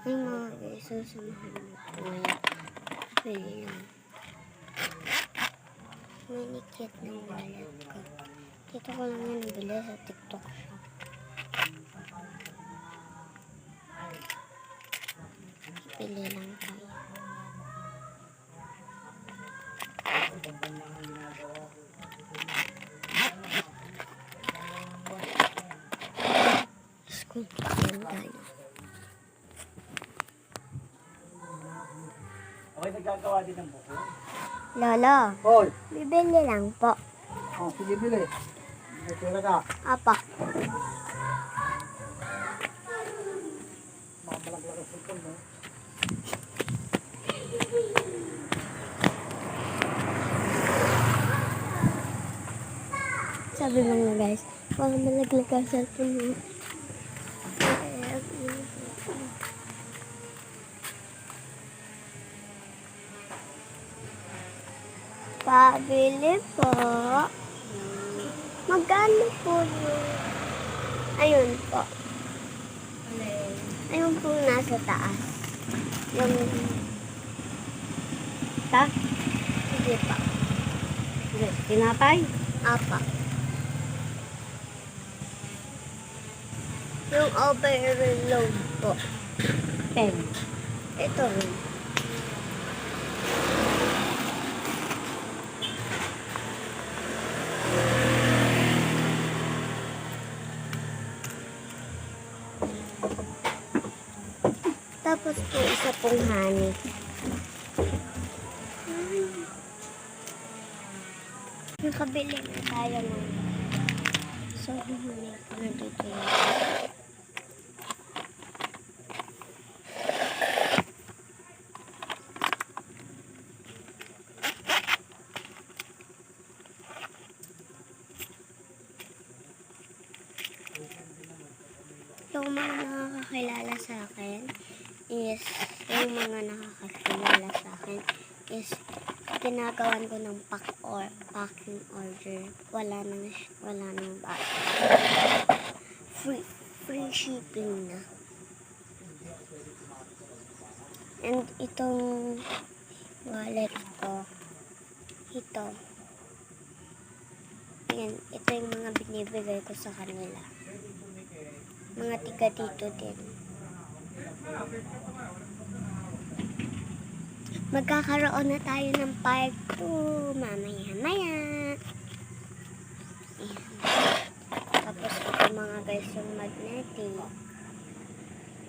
Ay mga guys, susumahan mo ito ngayon. Bili lang. Manikit ng wallet ko. Dito ko lang yan nabili sa TikTok shop. Pili lang tayo. School yan tayo. Okay, nagagawa din ng buko. Lolo, Hoy! bibili lang po. Oh, sige, bili. May pera ka. Apa. Mamalaglag ang sultan mo. Sabi mo nga guys, baka malaglag ang cellphone mo. Pabili po. Magkano po yun? Ayun po. Ayun po nasa taas. Yung... Ta? Sige pa. Tinapay? Apa. Yung overload po. 10. Ito rin. Tapos po isa pong honey. Nakabili na tayo ng honey ko na dito yun. Yung mga nakakakilala sa akin is, yung mga nakakakilala sa akin is, ginagawan ko ng packing order. Wala nang bata. Free shipping na. And itong wallet ko, ito. Yan, ito yung mga binibigay ko sa kanila. Mga tiga dito din. Magkakaroon na tayo ng part 2 mamaya-maya. Ayan. Tapos ito mga guys yung magnetic.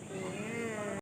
Ayan.